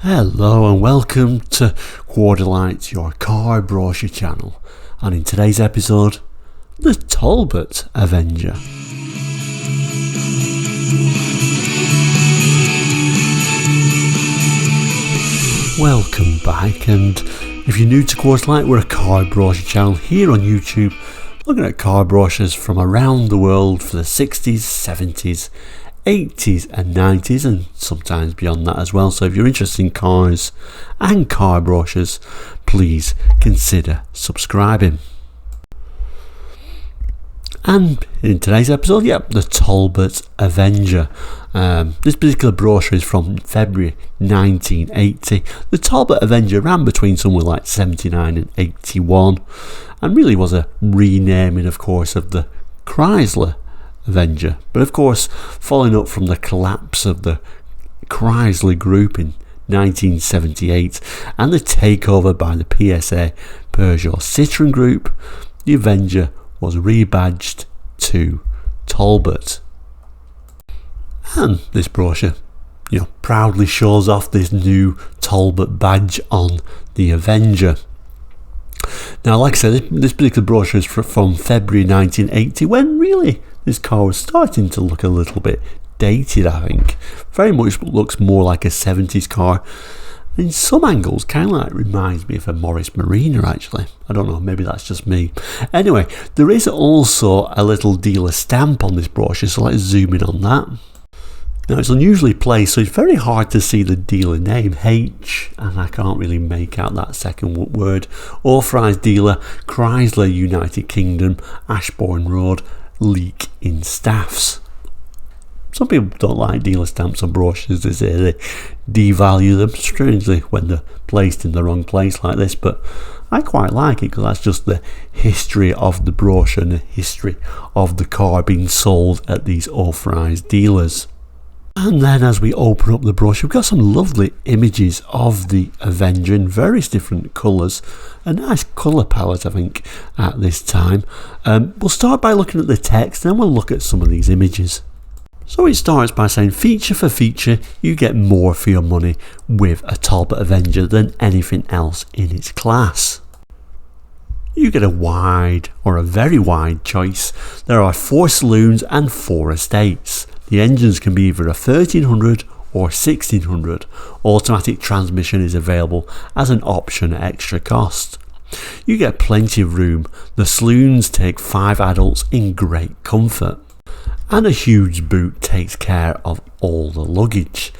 Hello and welcome to Quarterlight, your car brochure channel, and in today's episode, the Talbot Avenger. Welcome back, and if you're new to Quarterlight, we're a car brochure channel here on YouTube, looking at car brochures from around the world for the 60s, 70s, 80s and 90s, and sometimes beyond that as well. So if you're interested in cars and car brochures, please consider subscribing. And in today's episode, the Talbot Avenger. This particular brochure is from February 1980. The Talbot Avenger ran between somewhere like 79 and 81, and really was a renaming, of course, of the Chrysler Avenger, but of course following up from the collapse of the Chrysler Group in 1978 and the takeover by the PSA Peugeot Citroën Group, the Avenger was rebadged to Talbot. And this brochure, proudly shows off this new Talbot badge on the Avenger. Now, like I said, this particular brochure is from February 1980, when really this car was starting to look a little bit dated, I think. Very much looks more like a 70s car. In some angles, kind of reminds me of a Morris Marina, actually. I don't know, maybe that's just me. Anyway, there is also a little dealer stamp on this brochure, so let's zoom in on that. Now, it's unusually placed, so it's very hard to see the dealer name, H, and I can't really make out that second word. Authorised dealer, Chrysler, United Kingdom, Ashbourne Road, Leek in Staffs. Some people don't like dealer stamps on brochures, they say they devalue them, strangely, when they're placed in the wrong place like this, but I quite like it because that's just the history of the brochure and the history of the car being sold at these authorised dealers. And then as we open up the brochure, we've got some lovely images of the Avenger in various different colours. A nice colour palette, I think, at this time. We'll start by looking at the text, and then we'll look at some of these images. So it starts by saying, feature for feature, you get more for your money with a Talbot Avenger than anything else in its class. You get a wide or a very wide choice. There are 4 saloons and 4 estates. The engines can be either a 1300 or 1600. Automatic transmission is available as an option at extra cost. You get plenty of room. The saloons take 5 adults in great comfort. And a huge boot takes care of all the luggage.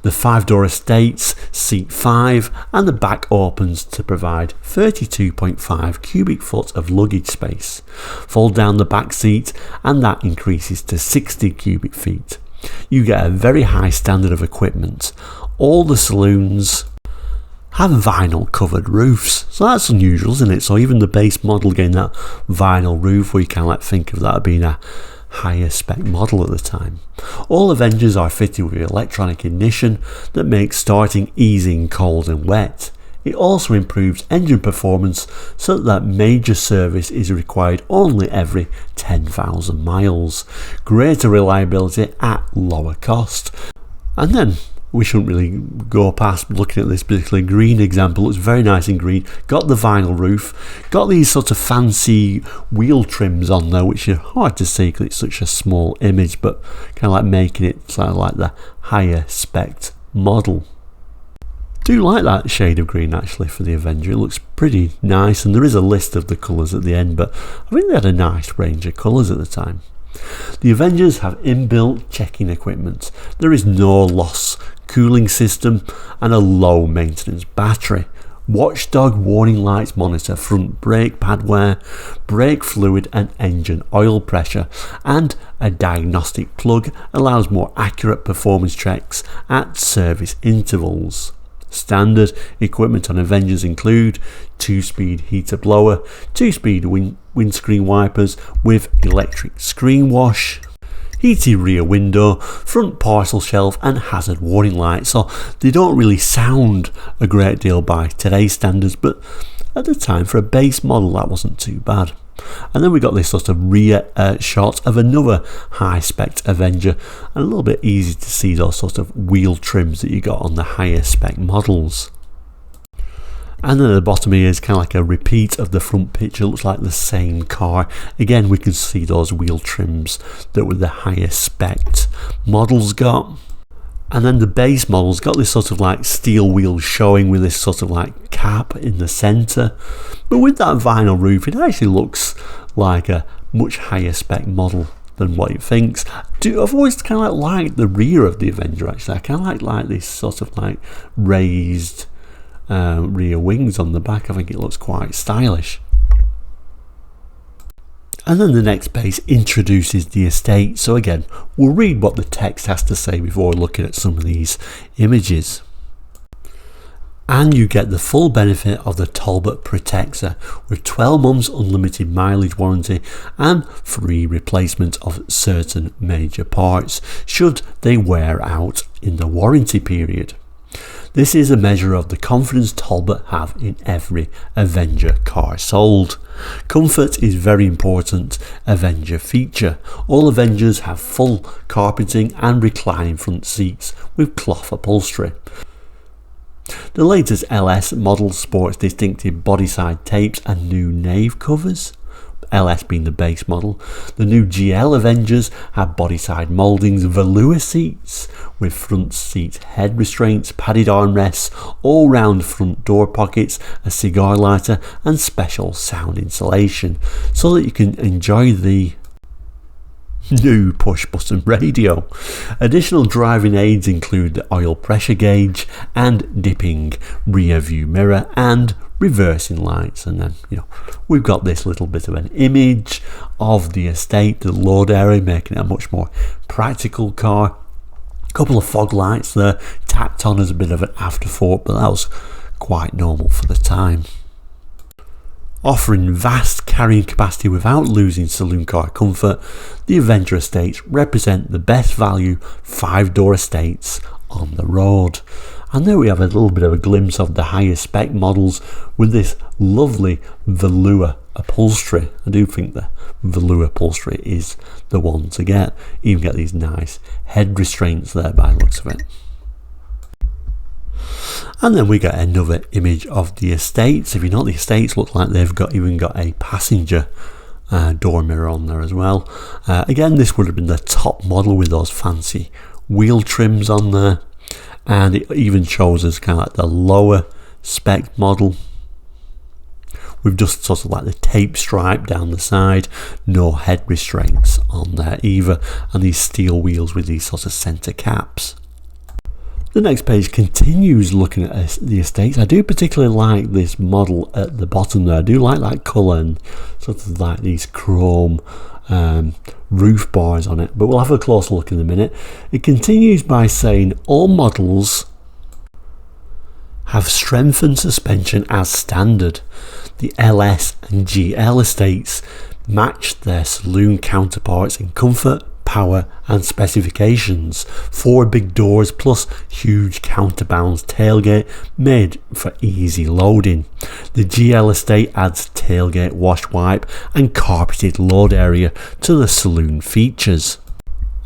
The 5-door estates seat 5 and the back opens to provide 32.5 cubic foot of luggage space. Fold down the back seat and that increases to 60 cubic feet. You get a very high standard of equipment. All the saloons have vinyl covered roofs, so that's unusual, isn't it? So even the base model getting that vinyl roof, we can think of that being a higher spec model at the time. All Avengers are fitted with electronic ignition that makes starting easy in cold and wet. It also improves engine performance so that major service is required only every 10,000 miles. Greater reliability at lower cost. And then we shouldn't really go past looking at this particular green example. It looks very nice in green. Got the vinyl roof. Got these sort of fancy wheel trims on there, which are hard to see because it's such a small image, but kind of like making it sort of like the higher spec model. Do like that shade of green actually for the Avenger. It looks pretty nice, and there is a list of the colours at the end, but I think they had a nice range of colours at the time. The Avengers have inbuilt checking equipment. There is no loss cooling system and a low maintenance battery. Watchdog warning lights monitor front brake pad wear, brake fluid and engine oil pressure, and a diagnostic plug allows more accurate performance checks at service intervals. Standard equipment on Avengers include 2-speed heater blower, 2-speed windscreen wipers with electric screen wash, heated rear window, front parcel shelf and hazard warning lights. So they don't really sound a great deal by today's standards, but at the time for a base model that wasn't too bad. And then we got this sort of rear shot of another high-spec Avenger, and a little bit easy to see those sort of wheel trims that you got on the higher spec models. And then at the bottom here is kind of like a repeat of the front picture. It looks like the same car. Again, we can see those wheel trims that were the higher spec models got. And then the base model's got this sort of like steel wheel showing with this sort of like cap in the centre. But with that vinyl roof, it actually looks like a much higher spec model than what it thinks. I've always kind of liked the rear of the Avenger actually. I kind of like this sort of like raised rear wings on the back. I think it looks quite stylish. And then the next page introduces the estate. So again, we'll read what the text has to say before looking at some of these images. And you get the full benefit of the Talbot Protector with 12 months unlimited mileage warranty and free replacement of certain major parts should they wear out in the warranty period. This is a measure of the confidence Talbot have in every Avenger car sold. Comfort is very important Avenger feature. All Avengers have full carpeting and reclining front seats with cloth upholstery. The latest LS model sports distinctive bodyside tapes and new nave covers. LS being the base model. The new GL Avengers have bodyside mouldings, velour seats with front seat head restraints, padded armrests, all round front door pockets, a cigar lighter and special sound insulation so that you can enjoy the new push button radio. Additional driving aids include the oil pressure gauge and dipping rear view mirror and reversing lights. And then we've got this little bit of an image of the estate, the load area, making it a much more practical car. A couple of fog lights there tacked on as a bit of an afterthought, but that was quite normal for the time. Offering vast carrying capacity without losing saloon car comfort, the Avenger estates represent the best value 5-door estates on the road. And there we have a little bit of a glimpse of the higher spec models with this lovely velour upholstery. I do think the velour upholstery is the one to get. You even get these nice head restraints there by the looks of it. And then we get another image of the estates. If you know, the estates look like they've even got a passenger door mirror on there as well. Again, this would have been the top model with those fancy wheel trims on there, and it even shows us kind of like the lower spec model with just sort of like the tape stripe down the side, no head restraints on there either, and these steel wheels with these sort of centre caps. The next page continues looking at the estates. I do particularly like this model at the bottom there. I do like that colour and sort of like these chrome roof bars on it, but we'll have a closer look in a minute. It continues by saying all models have strengthened suspension as standard. The LS and GL estates matched their saloon counterparts in comfort, power and specifications. 4 big doors plus huge counterbalance tailgate made for easy loading. The GL estate adds tailgate wash wipe and carpeted load area to the saloon features.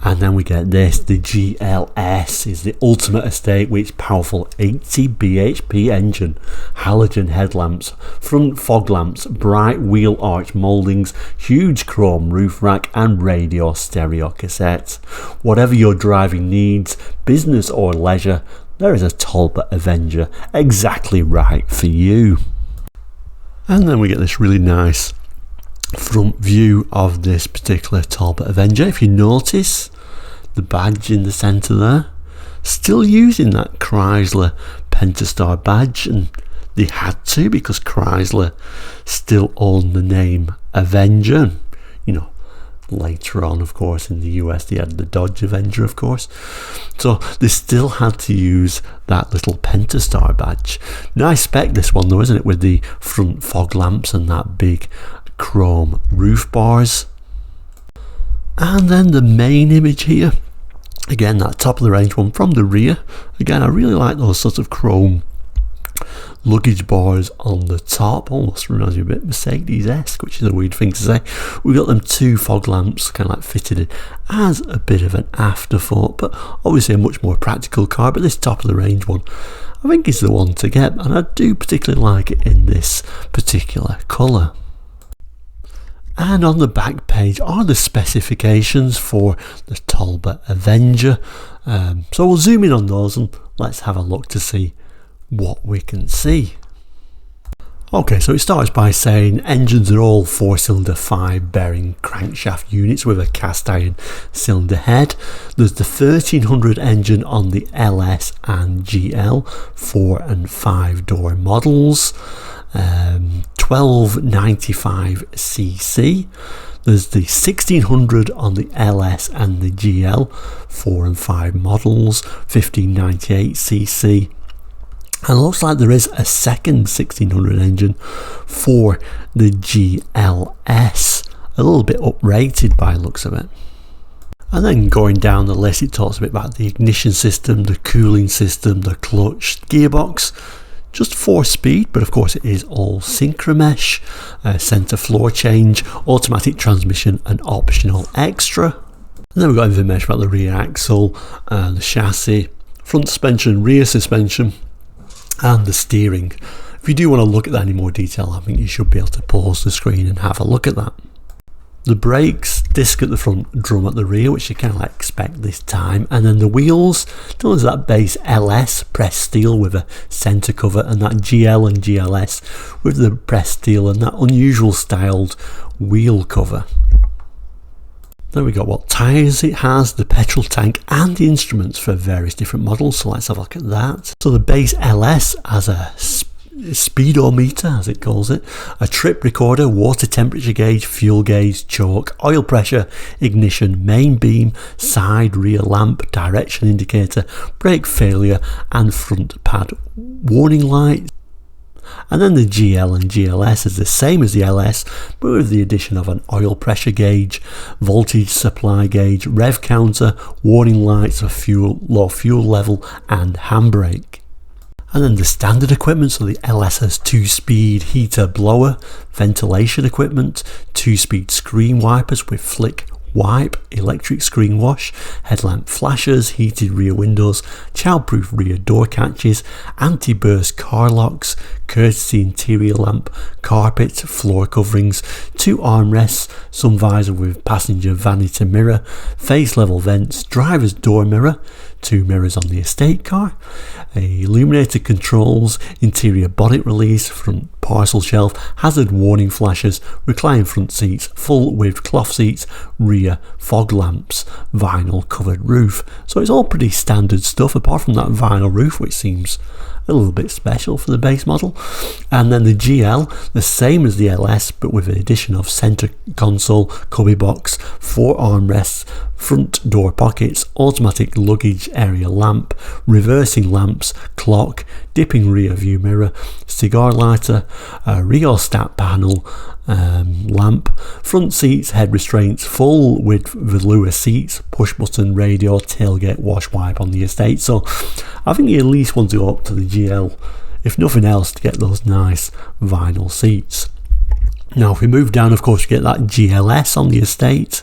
And then we get this, the GLS is the ultimate estate with its powerful 80 bhp engine, halogen headlamps, front fog lamps, bright wheel arch mouldings, huge chrome roof rack and radio stereo cassettes. Whatever your driving needs, business or leisure, there is a Talbot Avenger exactly right for you. And then we get this really nice front view of this particular Talbot Avenger. If you notice the badge in the centre there, still using that Chrysler Pentastar badge, and they had to because Chrysler still owned the name Avenger. Later on, of course, in the US they had the Dodge Avenger, of course, so they still had to use that little Pentastar badge. Nice spec this one though, isn't it, with the front fog lamps and that big chrome roof bars. And then the main image here, again that top of the range one from the rear. Again, I really like those sort of chrome luggage bars on the top, almost reminds me a bit Mercedes-esque, which is a weird thing to say. We've got them two fog lamps kind of like fitted in as a bit of an afterthought, but obviously a much more practical car. But this top of the range one I think is the one to get, and I do particularly like it in this particular colour. And on the back page are the specifications for the Talbot Avenger. So we'll zoom in on those and let's have a look to see what we can see. Okay, so it starts by saying engines are all 4-cylinder 5-bearing crankshaft units with a cast iron cylinder head. There's the 1300 engine on the LS and GL 4 and 5 door models. 1295cc. There's the 1600 on the LS and the GL 4 and 5 models, 1598cc. And it looks like there is a second 1600 engine for the GLS, a little bit uprated by the looks of it. And then going down the list, it talks a bit about the ignition system, the cooling system, the clutch, gearbox. Just 4-speed, but of course it is all synchromesh, centre floor change, automatic transmission and optional extra. And then we've got information about the rear axle, the chassis, front suspension, rear suspension and the steering. If you do want to look at that in more detail, I think you should be able to pause the screen and have a look at that. The brakes, disc at the front, drum at the rear, which you kind of like expect this time, and then the wheels, there's that base LS pressed steel with a centre cover, and that GL and GLS with the pressed steel and that unusual styled wheel cover. Then we got what tyres it has, the petrol tank and the instruments for various different models, so let's have a look at that. So the base LS has a speedometer, as it calls it, a trip recorder, water temperature gauge, fuel gauge, choke, oil pressure, ignition, main beam, side rear lamp, direction indicator, brake failure and front pad warning light. And then the GL and GLS is the same as the LS, but with the addition of an oil pressure gauge, voltage supply gauge, rev counter, warning lights of fuel, low fuel level and handbrake. And then the standard equipment, so the LS has 2-speed heater blower, ventilation equipment, 2-speed screen wipers with flick wipe, electric screen wash, headlamp flashers, heated rear windows, childproof rear door catches, anti-burst car locks, courtesy interior lamp, carpet, floor coverings, 2 armrests, sun visor with passenger vanity mirror, face level vents, driver's door mirror, 2 mirrors on the estate car, illuminated controls, interior bonnet release, front parcel shelf, hazard warning flashers, recline front seats, full width cloth seats, rear fog lamps, vinyl covered roof. So it's all pretty standard stuff apart from that vinyl roof, which seems a little bit special for the base model. And then the GL, the same as the LS but with the addition of centre console, cubby box, 4 armrests, front door pockets, automatic luggage area lamp, reversing lamps, clock, dipping rear view mirror, cigar lighter, rheostat panel, lamp, front seats, head restraints, full width velour seats, push button radio, tailgate wash wipe on the estate. So I think you at least want to go up to the GL, if nothing else, to get those nice vinyl seats. Now if we move down, of course, we get that GLS on the estate,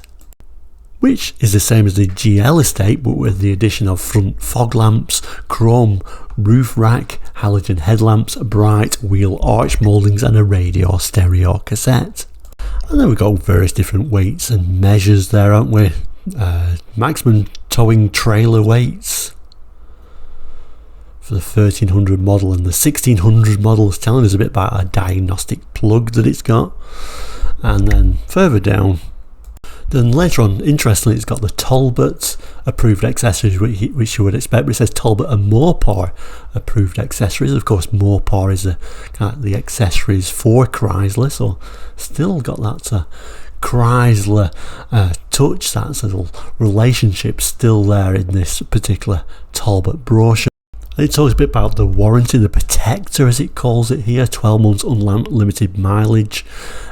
which is the same as the GL estate but with the addition of front fog lamps, chrome roof rack, halogen headlamps, bright wheel arch mouldings and a radio stereo cassette. And then we've got various different weights and measures there, aren't we? Maximum towing trailer weights for the 1300 model, and the 1600 model is telling us a bit about a diagnostic plug that it's got. And then further down, then later on, interestingly, it's got the Talbot approved accessories, which you would expect, but it says Talbot and Mopar approved accessories. Of course, Mopar is the accessories for Chrysler, so still got that Chrysler touch, that little relationship still there in this particular Talbot brochure. It talks a bit about the warranty, the protector as it calls it here, 12 months unlimited mileage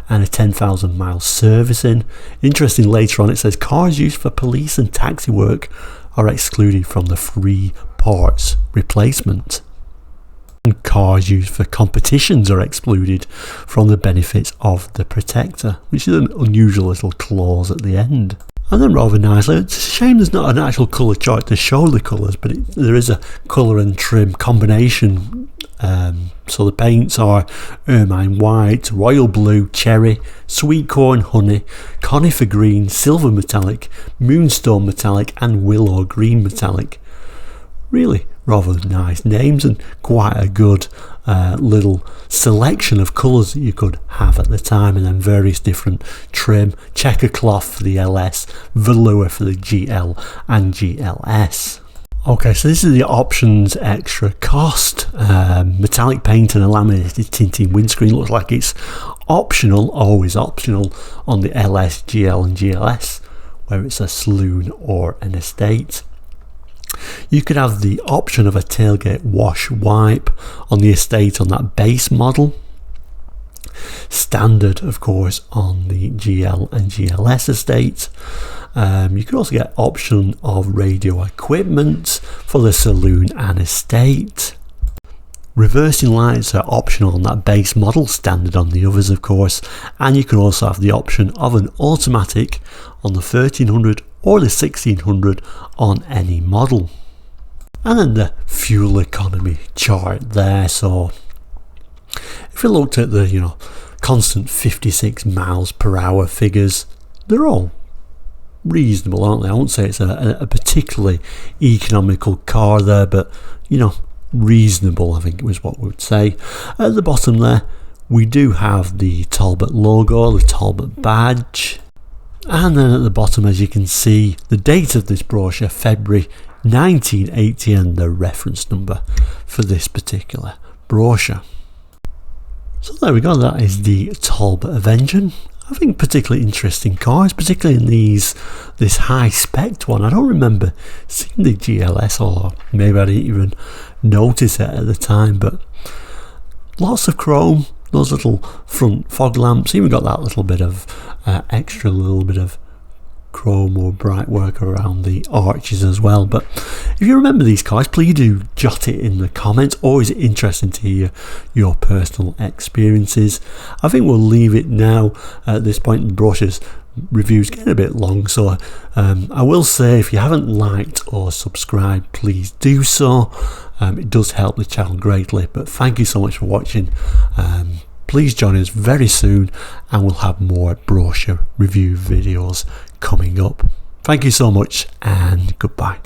and a 10,000 mile servicing. Interesting, later on it says cars used for police and taxi work are excluded from the free parts replacement. And cars used for competitions are excluded from the benefits of the protector, which is an unusual little clause at the end. And then rather nicely, it's a shame there's not an actual colour chart to show the colours, but there is a colour and trim combination. So the paints are ermine white, royal blue, cherry, sweet corn honey, conifer green, silver metallic, moonstone metallic and willow green metallic. Really rather nice names and quite a good little selection of colours that you could have at the time, and then various different trim, checker cloth for the LS, velour for the GL and GLS. Okay, so this is the options extra cost. Metallic paint and a laminated tinting windscreen. Looks like it's optional, always optional, on the LS, GL and GLS, where it's a saloon or an estate. You could have the option of a tailgate wash wipe on the estate on that base model. Standard, of course, on the GL and GLS estate. You could also get option of radio equipment for the saloon and estate. Reversing lights are optional on that base model, standard on the others of course, and you can also have the option of an automatic on the 1300 or the 1600 on any model. And then the fuel economy chart there. So if we looked at the constant 56 miles per hour figures, they're all reasonable, aren't they? I won't say it's a particularly economical car there, but reasonable, I think was what we would say. At the bottom there we do have the Talbot logo, the Talbot badge, and then at the bottom, as you can see, the date of this brochure, February 1980, and the reference number for this particular brochure. So there we go, that is the Talbot Avenger. I think particularly interesting cars, particularly in this high spec one. I don't remember seeing the GLS, or maybe I didn't even notice it at the time, but lots of chrome, those little front fog lamps, even got that little bit of extra little bit of chrome or bright work around the arches as well. But if you remember these cars, please do jot it in the comments. Always interesting to hear your personal experiences. I think we'll leave it now at this point. The brochure's reviews getting a bit long, so I will say, if you haven't liked or subscribed, please do so. It does help the channel greatly. But thank you so much for watching. Please join us very soon, and we'll have more brochure review videos coming up. Thank you so much, and goodbye.